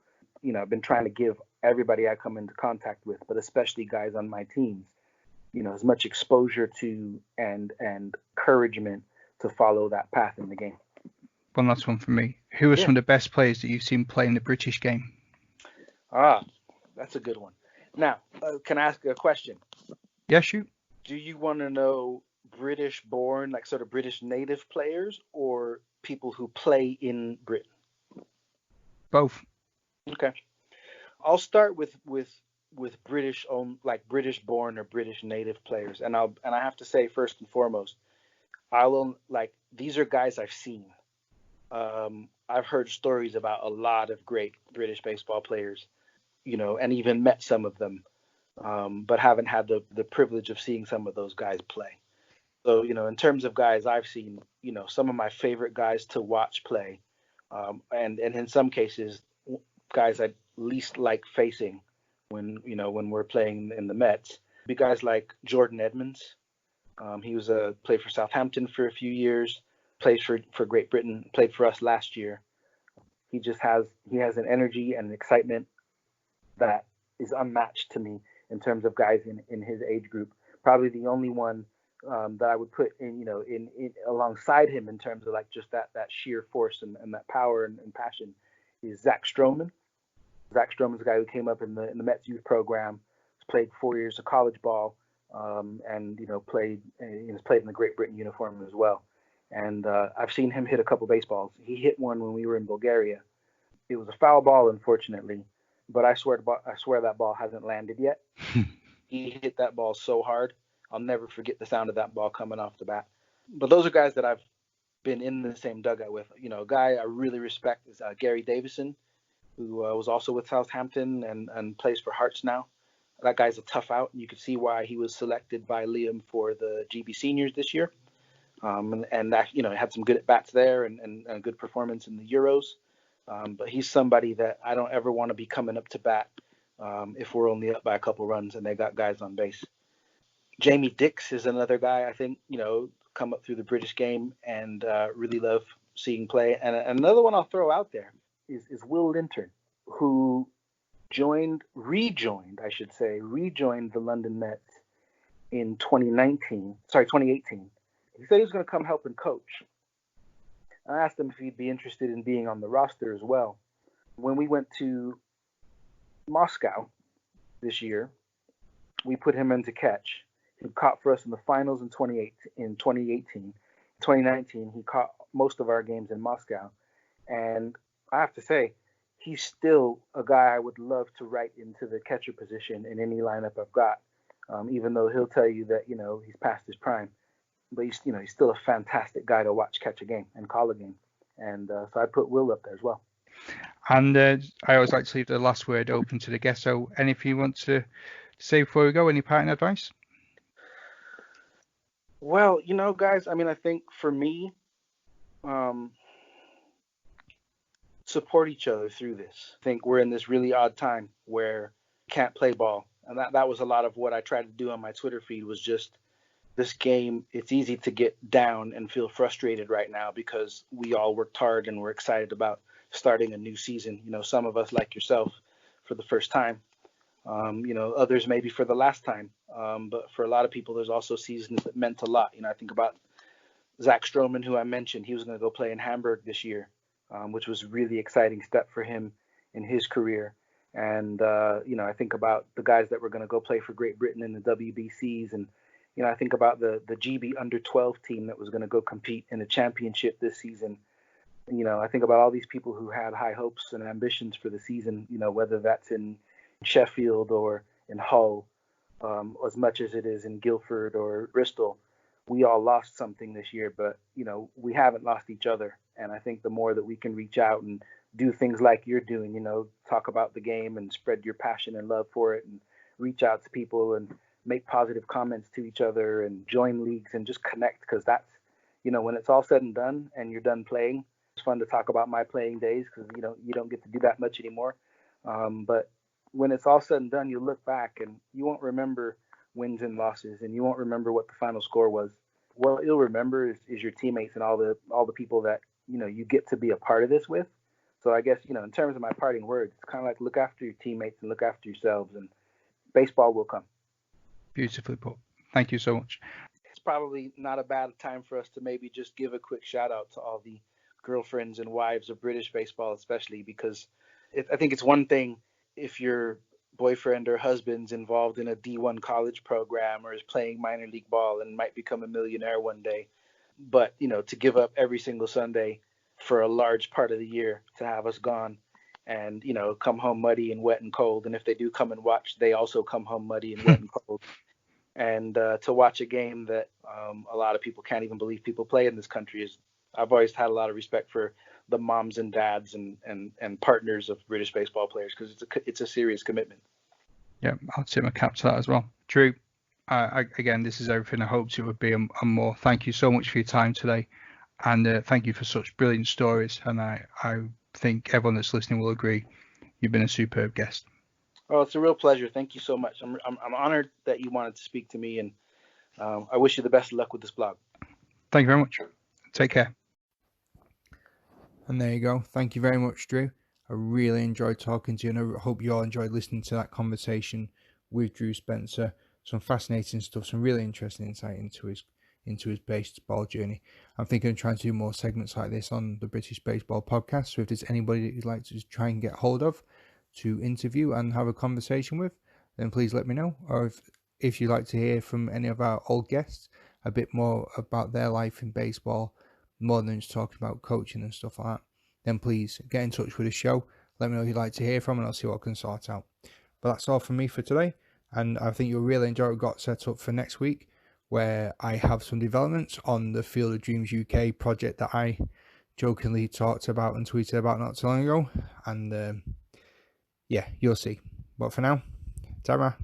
I've been trying to give everybody I come into contact with, but especially guys on my teams, as much exposure to and encouragement to follow that path in the game. One last one for me. Who are some of the best players that you've seen play in the British game? Ah, that's a good one. Now, can I ask a question? Yeah, shoot. Do you want to know British born, like sort of British native players, or people who play in Britain? Both. Okay. I'll start with British own, like British born or British native players. And I have to say, first and foremost, I will, like, these are guys I've seen. I've heard stories about a lot of great British baseball players, and even met some of them, but haven't had the privilege of seeing some of those guys play. So, in terms of guys I've seen, some of my favorite guys to watch play, and in some cases, guys I least like facing when we're playing in the Mets, be guys like Jordan Edmonds. He was played for Southampton for a few years, plays for Great Britain, played for us last year. He has an energy and an excitement that is unmatched to me in terms of guys in his age group. Probably the only one that I would put in alongside him in terms of like just that sheer force and that power and passion is Zach Stroman. Zach Stroman's a guy who came up in the Mets youth program, played 4 years of college ball, and has played in the Great Britain uniform as well. And I've seen him hit a couple baseballs. He hit one when we were in Bulgaria. It was a foul ball, unfortunately, but I swear that ball hasn't landed yet. He hit that ball so hard, I'll never forget the sound of that ball coming off the bat. But those are guys that I've been in the same dugout with. A guy I really respect is Gary Davison, who was also with Southampton and plays for Hearts now. That guy's a tough out, and you can see why he was selected by Liam for the GB Seniors this year. And that had some good at bats there and a good performance in the Euros. But he's somebody that I don't ever want to be coming up to bat if we're only up by a couple runs and they got guys on base. Jamie Dix is another guy I think come up through the British game and really love seeing play. And another one I'll throw out there is Will Linton, who rejoined the London Mets in 2018. He said he was going to come help and coach. I asked him if he'd be interested in being on the roster as well. When we went to Moscow this year, we put him into catch. He caught for us in the finals in 2018. 2019, he caught most of our games in Moscow. And I have to say, he's still a guy I would love to write into the catcher position in any lineup I've got, even though he'll tell you that, he's past his prime. But he's still a fantastic guy to watch catch a game and call a game. And so I put Will up there as well. And I always like to leave the last word open to the guest. So anything you want to say before we go, any parting advice? Well, guys, I think for me, support each other through this. I think we're in this really odd time where we can't play ball. And that was a lot of what I tried to do on my Twitter feed was just this game. It's easy to get down and feel frustrated right now because we all worked hard and we're excited about starting a new season. Some of us like yourself for the first time, others maybe for the last time. But for a lot of people, there's also seasons that meant a lot. I think about Zach Stroman, who I mentioned, he was going to go play in Hamburg this year, which was a really exciting step for him in his career. And, I think about the guys that were going to go play for Great Britain in the WBCs. And, I think about the GB under 12 team that was going to go compete in the championship this season. I think about all these people who had high hopes and ambitions for the season, whether that's in Sheffield or in Hull, as much as it is in Guildford or Bristol. We all lost something this year, but, we haven't lost each other. And I think the more that we can reach out and do things like you're doing, talk about the game and spread your passion and love for it and reach out to people and make positive comments to each other and join leagues and just connect, because that's, when it's all said and done and you're done playing, it's fun to talk about my playing days because, you don't get to do that much anymore. But when it's all said and done, you look back and you won't remember wins and losses and you won't remember what the final score was. What you'll remember is your teammates and all the people that, you get to be a part of this with. So I guess, in terms of my parting words, it's kind of like look after your teammates and look after yourselves, and baseball will come. Beautifully put. Thank you so much. It's probably not a bad time for us to maybe just give a quick shout out to all the girlfriends and wives of British baseball, especially because I think it's one thing if you're boyfriend or husband's involved in a D1 college program or is playing minor league ball and might become a millionaire one day. But, to give up every single Sunday for a large part of the year to have us gone and, come home muddy and wet and cold. And if they do come and watch, they also come home muddy and wet and cold. And to watch a game that a lot of people can't even believe people play in this country is, I've always had a lot of respect for the moms and dads and partners of British baseball players, because it's a serious commitment. Yeah, I'll tip my cap to that as well. Drew, again, this is everything I hoped it would be and more. Thank you so much for your time today, and thank you for such brilliant stories. And I think everyone that's listening will agree you've been a superb guest. Oh, it's a real pleasure. Thank you so much. I'm honored that you wanted to speak to me, and I wish you the best of luck with this blog. Thank you very much. Take care. And there you go. Thank you very much, Drew. I really enjoyed talking to you, and I hope you all enjoyed listening to that conversation with Drew Spencer. Some fascinating stuff, some really interesting insight into his baseball journey. I'm thinking of trying to do more segments like this on the British Baseball Podcast. So if there's anybody that you'd like to try and get hold of to interview and have a conversation with, then please let me know. Or if you'd like to hear from any of our old guests a bit more about their life in baseball, more than just talking about coaching and stuff like that, then please get in touch with the show. Let me know who you'd like to hear from, and I'll see what I can sort out. But that's all from me for today, and I think you'll really enjoy what we've got set up for next week, where I have some developments on the Field of Dreams UK project that I jokingly talked about and tweeted about not too long ago, and yeah, you'll see. But for now, ta-ra.